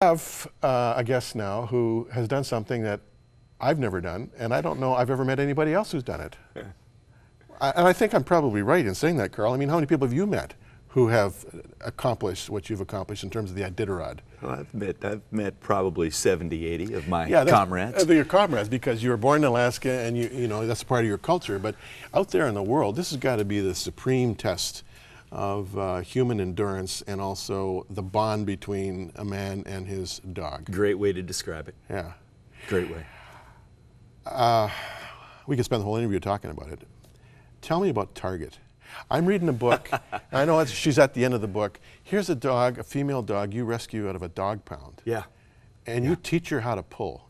have a guest now who has done something that I've never done, and I don't know I've ever met anybody else who's done it. And I think I'm probably right in saying that, Karl. I mean, how many people have you met who have accomplished what you've accomplished in terms of the Iditerod? Well, I've met probably 70, 80 of my comrades. Your comrades, because you were born in Alaska and you know that's part of your culture. But out there in the world, this has got to be the supreme test of human endurance and also the bond between a man and his dog. Great way to describe it. Yeah. Great way. We could spend the whole interview talking about it. Tell me about Target. I'm reading a book. I know she's at the end of the book. Here's a dog, a female dog you rescue out of a dog pound. Yeah. And you teach her how to pull.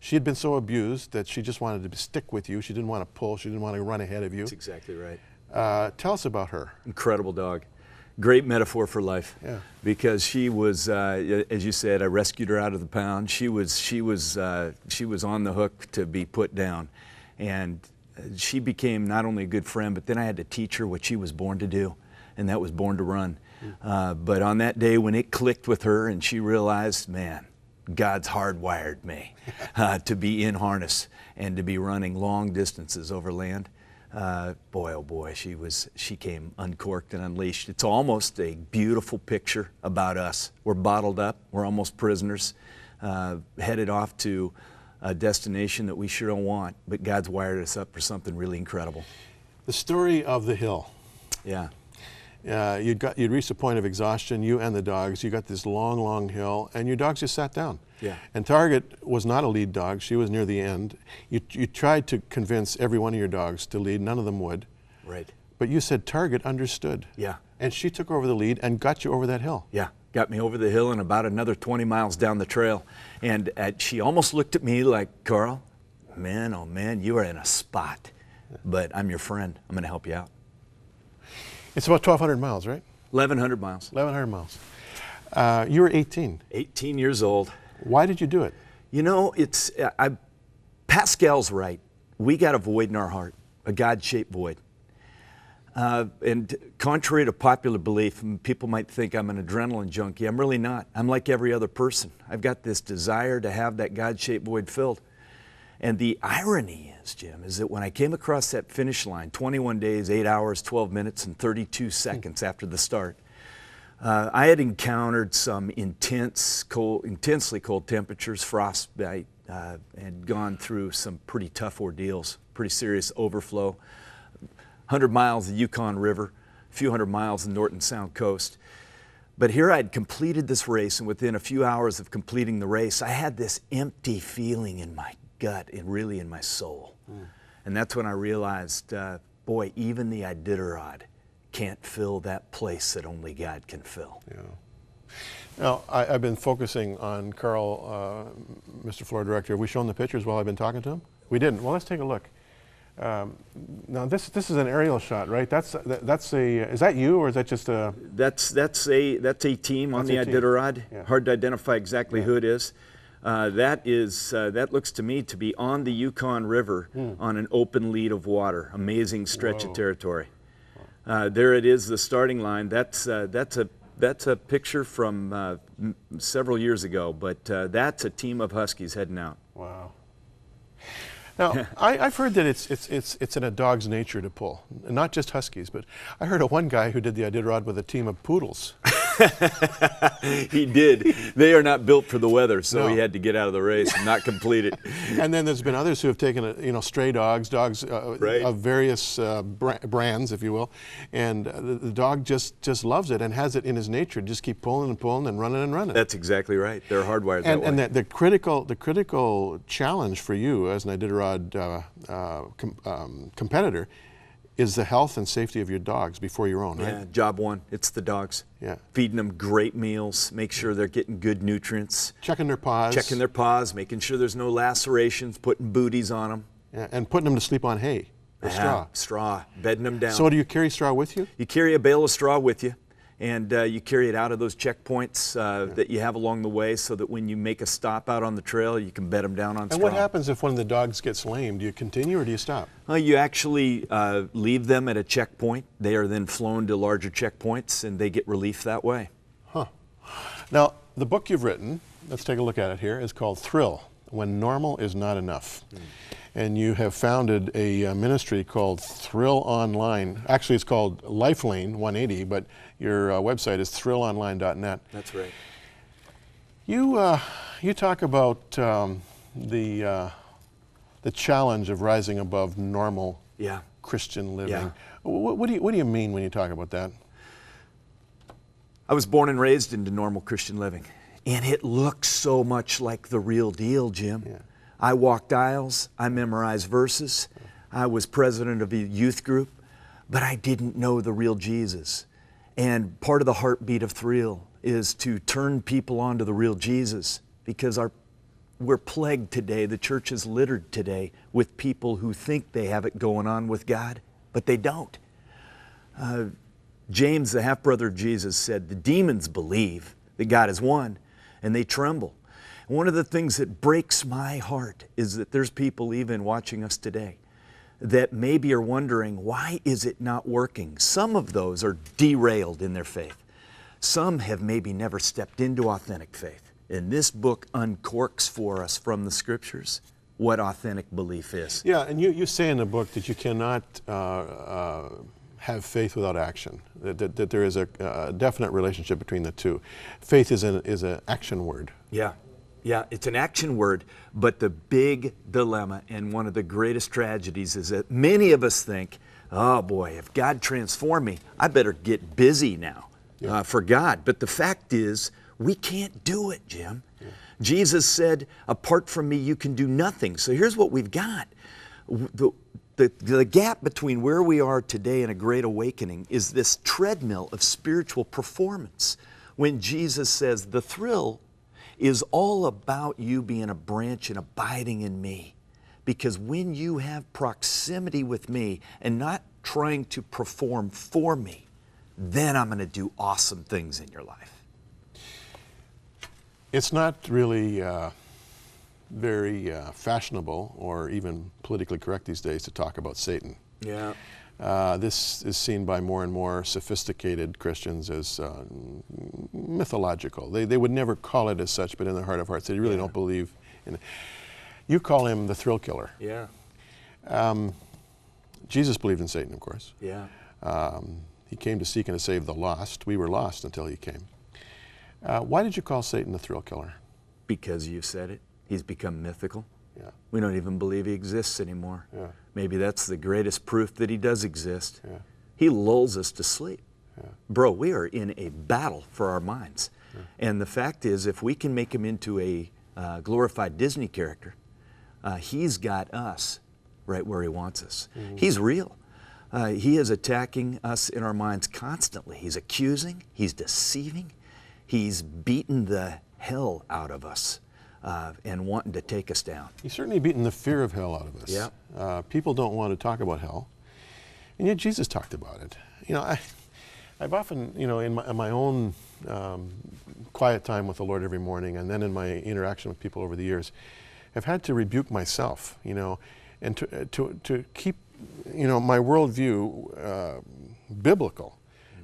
She had been so abused that she just wanted to stick with you. She didn't want to pull. She didn't want to run ahead of you. That's exactly right. Tell us about her. Incredible dog. Great metaphor for life. Yeah. Because she was, as you said, I rescued her out of the pound. She was on the hook to be put down, and she became not only a good friend, but then I had to teach her what she was born to do, and that was born to run. But on that day when it clicked with her and she realized, man, God's hardwired me to be in harness and to be running long distances over land. Boy, oh boy, she came uncorked and unleashed. It's almost a beautiful picture about us. We're bottled up, we're almost prisoners, headed off to a destination that we sure don't want, but God's wired us up for something really incredible. The story of the hill. Yeah. You'd reached a point of exhaustion, you and the dogs. You got this long, long hill, and your dogs just sat down. Yeah. And Target was not a lead dog. She was near the end. You tried to convince every one of your dogs to lead. None of them would. Right. But you said Target understood. Yeah. And she took over the lead and got you over that hill. Yeah. Got me over the hill and about another 20 miles down the trail. And she almost looked at me like, Karl, man, oh man, you are in a spot. But I'm your friend. I'm going to help you out. It's about 1,200 miles, right? 1,100 miles. 1,100 miles. You were 18. 18 years old. Why did you do it? You know, Pascal's right. We got a void in our heart, a God-shaped void. And contrary to popular belief, people might think I'm an adrenaline junkie. I'm really not. I'm like every other person. I've got this desire to have that God-shaped void filled. And the irony is, Jim, is that when I came across that finish line, 21 days, 8 hours, 12 minutes, and 32 seconds after the start, I had encountered some intensely cold temperatures, frostbite, and gone through some pretty tough ordeals, pretty serious overflow. 100 miles of the Yukon River, a few hundred miles of the Norton Sound coast. But here I'd completed this race, and within a few hours of completing the race, I had this empty feeling in my gut and really in my soul. And that's when I realized, boy, even the Iditerod can't fill that place that only God can fill. Yeah. Now, I've been focusing on Karl, Mr. Floor Director. Have we shown the pictures while I've been talking to him? We didn't. Well, let's take a look. Now this is an aerial shot, right? Is that you, or is that just a? That's a team on the Iditerod. Yeah. Hard to identify exactly who it is. That looks to me to be on the Yukon River on an open lead of water. Amazing stretch of territory. There it is, the starting line. That's a picture from several years ago, but that's a team of Huskies heading out. Wow. Now, I've heard that it's in a dog's nature to pull, not just Huskies, but I heard of one guy who did the Iditerod with a team of poodles. He did. They are not built for the weather, so No. he had to get out of the race and not complete it. And then there's been others who have taken, stray dogs Right. of various brands, if you will, and the dog just loves it and has it in his nature to just keep pulling and pulling and running and running. That's exactly right. They're hardwired that way. And the critical challenge for you as an Iditerod competitor is the health and safety of your dogs before your own, right? Yeah, job one, it's the dogs. Yeah. Feeding them great meals, make sure they're getting good nutrients. Checking their paws. Checking their paws, making sure there's no lacerations, putting booties on them. Yeah, and putting them to sleep on hay or straw. Straw, bedding them down. So do you carry straw with you? You carry a bale of straw with you, and you carry it out of those checkpoints that you have along the way so that when you make a stop out on the trail, you can bed them down on straw. And what happens if one of the dogs gets lame? Do you continue or do you stop? You actually leave them at a checkpoint. They are then flown to larger checkpoints, and they get relief that way. Huh. Now, the book you've written let's take a look at it here. It's called Thrill, When Normal is Not Enough. And you have founded a ministry called Thrill Online. Actually, it's called Lifelane 180, but your website is thrillonline.net. That's right. You talk about the challenge of rising above normal Christian living. Yeah. What do you mean when you talk about that? I was born and raised into normal Christian living, and it looks so much like the real deal, Jim. Yeah. I walked aisles, I memorized verses, I was president of a youth group, but I didn't know the real Jesus. And part of the heartbeat of Thrill is to turn people onto the real Jesus, because we're plagued today, the church is littered today with people who think they have it going on with God, but they don't. James, the half-brother of Jesus, said, the demons believe that God is one, and they tremble. One of the things that breaks my heart is that there's people even watching us today that maybe are wondering, why is it not working? Some of those are derailed in their faith. Some have maybe never stepped into authentic faith. And this book uncorks for us from the Scriptures what authentic belief is. Yeah, and you say in the book that you cannot have faith without action, that there is a definite relationship between the two. Faith is an action word. Yeah, it's an action word, but the big dilemma and one of the greatest tragedies is that many of us think, oh boy, if God transformed me, I better get busy now for God. But the fact is, we can't do it, Jim. Yeah. Jesus said, apart from me, you can do nothing. So here's what we've got. The gap between where we are today and a great awakening is this treadmill of spiritual performance. When Jesus says, the thrill is all about you being a branch and abiding in me. Because when you have proximity with me and not trying to perform for me, then I'm going to do awesome things in your life. It's not really very fashionable or even politically correct these days to talk about Satan. Yeah. This is seen by more and more sophisticated Christians as mythological. They would never call it as such, but in their heart of hearts, they really don't believe in it. You call him the thrill killer. Yeah. Jesus believed in Satan, of course. Yeah. He came to seek and to save the lost. We were lost until he came. Why did you call Satan the thrill killer? Because you said it. He's become mythical. Yeah. We don't even believe he exists anymore. Yeah. Maybe that's the greatest proof that he does exist. Yeah. He lulls us to sleep. Yeah. Bro, we are in a battle for our minds. Yeah. And the fact is, if we can make him into a glorified Disney character, he's got us right where he wants us. Mm-hmm. He's real. He is attacking us in our minds constantly. He's accusing, he's deceiving, he's beaten the hell out of us and wanting to take us down. He's certainly beaten the fear of hell out of us. Yeah. People don't want to talk about hell, and yet Jesus talked about it. You know, I've often, you know, in my own quiet time with the Lord every morning, and then in my interaction with people over the years, have had to rebuke myself, you know, and to keep, you know, my worldview biblical.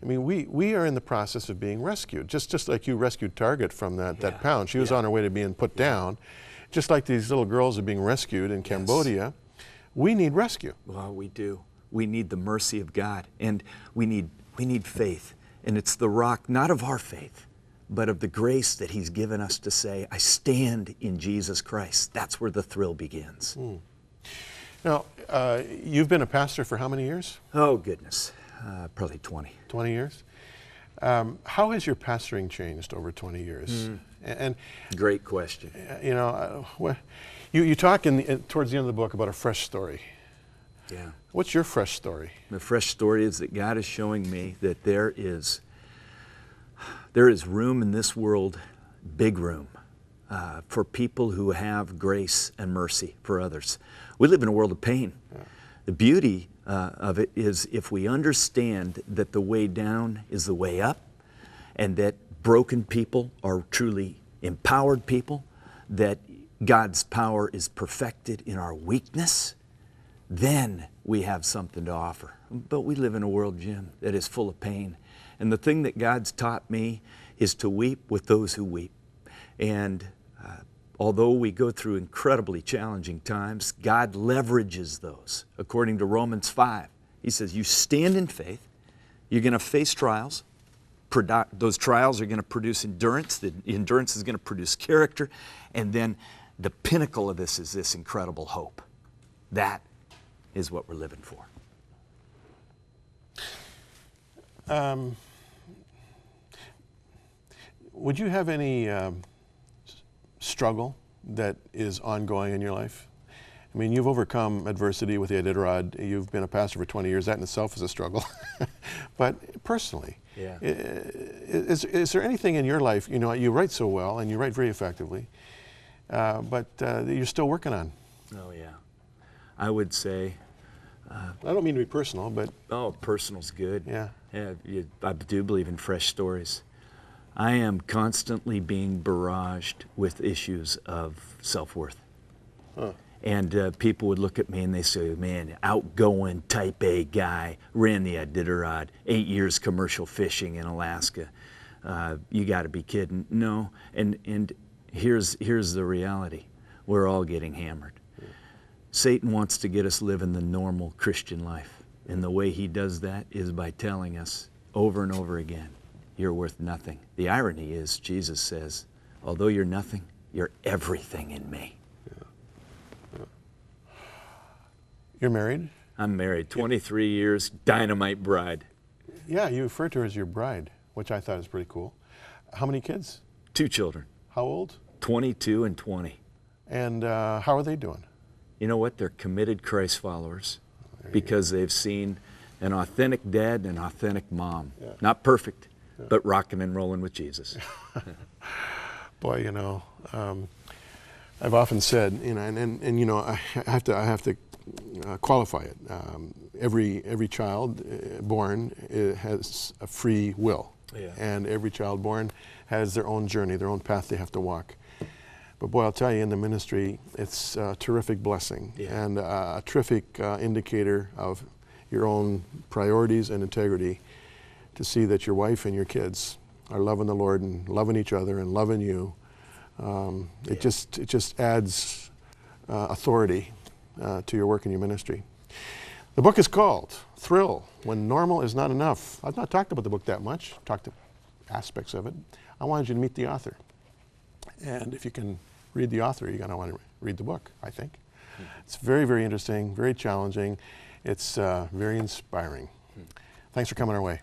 I mean, we are in the process of being rescued, just like you rescued Target from that pound. She was on her way to being put down. Just like these little girls are being rescued in Cambodia, we need rescue. Well, we do. We need the mercy of God, and we need faith. And it's the rock, not of our faith, but of the grace that He's given us to say, I stand in Jesus Christ. That's where the thrill begins. Mm. Now, you've been a pastor for how many years? Oh, goodness. Probably 20. 20 years? How has your pastoring changed over 20 years? And great question. You know, you talk towards the end of the book about a fresh story. Yeah. What's your fresh story? The fresh story is that God is showing me that there is room in this world, big room, for people who have grace and mercy for others. We live in a world of pain. Yeah. The beauty of it is if we understand that the way down is the way up, and that broken people are truly empowered people, that God's power is perfected in our weakness, then we have something to offer. But we live in a world, Jim, that is full of pain. And the thing that God's taught me is to weep with those who weep. And although we go through incredibly challenging times, God leverages those. According to Romans 5, he says, you stand in faith, you're going to face trials. Those trials are going to produce endurance. The endurance is going to produce character. And then the pinnacle of this is this incredible hope. That is what we're living for. Would you have any struggle that is ongoing in your life? I mean, you've overcome adversity with the Iditerod. You've been a pastor for 20 years. That in itself is a struggle. But personally, Yeah. is there anything in your life, you know, you write so well and you write very effectively, but that you're still working on? Oh, yeah. I would say... I don't mean to be personal, but... Oh, personal's good. Yeah. I do believe in fresh stories. I am constantly being barraged with issues of self-worth. Huh. And people would look at me and they say, man, outgoing type A guy, ran the Iditerod, 8 years commercial fishing in Alaska. You got to be kidding. No, and here's the reality. We're all getting hammered. Satan wants to get us living the normal Christian life. And the way he does that is by telling us over and over again, you're worth nothing. The irony is, Jesus says, although you're nothing, you're everything in me. You're married? I'm married, 23 years, dynamite bride. Yeah, you refer to her as your bride, which I thought is pretty cool. How many kids? 2 children, How old? 22 and 20. And how are they doing? You know what? They're committed Christ followers because they've seen an authentic dad and an authentic mom. Yeah. Not perfect, but rocking and rolling with Jesus. Boy, you know, I've often said, you know, and you know, I have to qualify it. Every child born has a free will, Yeah. and every child born has their own journey, their own path they have to walk. But boy, I'll tell you, in the ministry, it's a terrific blessing and a terrific indicator of your own priorities and integrity to see that your wife and your kids are loving the Lord and loving each other and loving you. It just adds authority to your work and your ministry. The book is called Thrill, When Normal Is Not Enough. I've not talked about the book that much, talked to aspects of it. I wanted you to meet the author. And if you can read the author, you're going to want to read the book, I think. It's very, very interesting, very challenging. It's very inspiring. Thanks for coming our way.